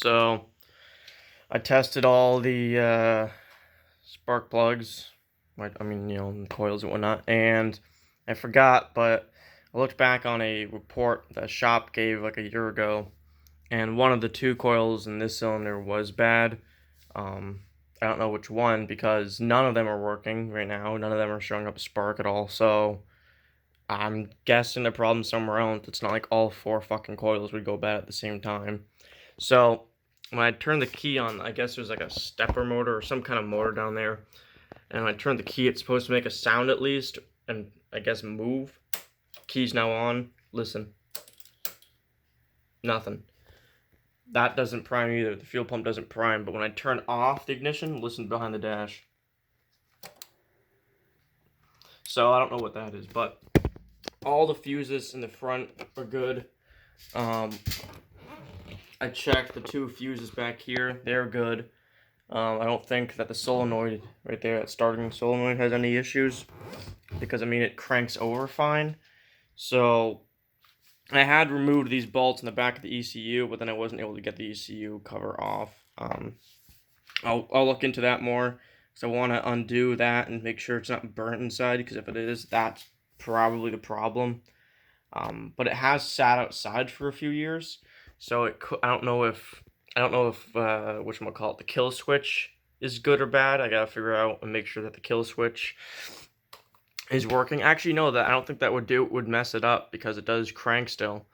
So I tested all the spark plugs, the coils and whatnot, and I forgot, but I looked back on a report the shop gave like a year ago, and one of the two coils in this cylinder was bad. I don't know which one because none of them are working right now. None of them are showing up a spark at all, so I'm guessing the problem's somewhere else. It's not like all four fucking coils would go bad at the same time. So when I turned the key on, I guess there's like a stepper motor or some kind of motor down there. And when I turned the key, it's supposed to make a sound at least, and I guess move. Key's now on. Listen. Nothing. That doesn't prime either. The fuel pump doesn't prime. But when I turn off the ignition, listen behind the dash. So I don't know what that is, but all the fuses in the front are good. I checked the two fuses back here. They're good. I don't think that the solenoid right there, that starting solenoid, has any issues. Because, it cranks over fine. So I had removed these bolts in the back of the ECU, but then I wasn't able to get the ECU cover off. I'll look into that more, because I want to undo that and make sure it's not burnt inside, because if it is, that's probably the problem. But it has sat outside for a few years, so I don't know if the kill switch is good or bad. I gotta figure out and make sure that the kill switch is working. Actually, no, I don't think that would mess it up, because it does crank still.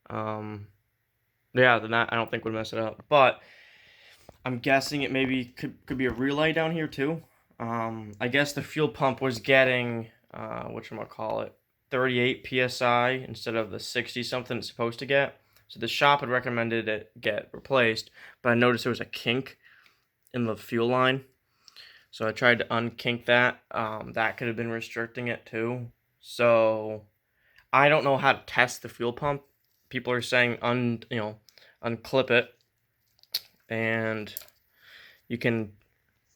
Yeah, then that I don't think would mess it up. But I'm guessing it maybe could be a relay down here too. I guess the fuel pump was getting 38 psi instead of the 60 something it's supposed to get. So the shop had recommended it get replaced, but I noticed there was a kink in the fuel line. So I tried to unkink that. That could have been restricting it too. So I don't know how to test the fuel pump. People are saying unclip it, and you can.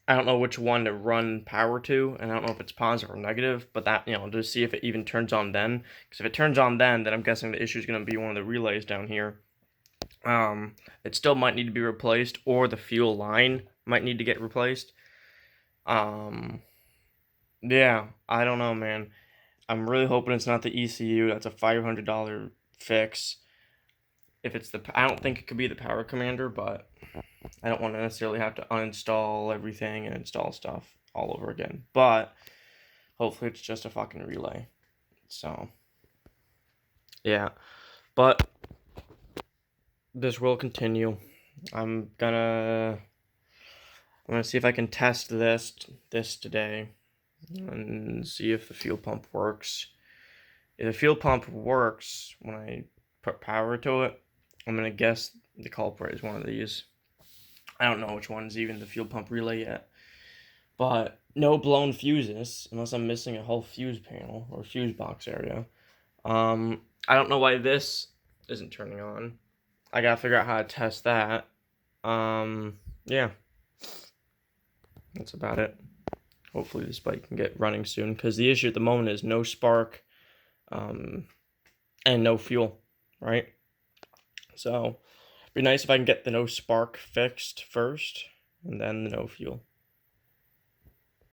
I don't know which one to run power to, and I don't know if it's positive or negative. But that to see if it even turns on then. Because if it turns on then I'm guessing the issue is going to be one of the relays down here. It still might need to be replaced, or the fuel line might need to get replaced. Yeah, I don't know, man. I'm really hoping it's not the ECU. That's a $500 fix. If it's I don't think it could be the power commander, but I don't want to necessarily have to uninstall everything and install stuff all over again. But hopefully it's just a fucking relay. So, yeah. But this will continue. I'm gonna see if I can test this today and see if the fuel pump works. If the fuel pump works when I put power to it, I'm gonna guess the culprit is one of these. I don't know which one's even the fuel pump relay yet. But no blown fuses, unless I'm missing a whole fuse panel or fuse box area. I don't know why this isn't turning on. I gotta figure out how to test that. Yeah. That's about it. Hopefully this bike can get running soon, because the issue at the moment is no spark, and no fuel, right? So it'd be nice if I can get the no spark fixed first, and then the no fuel.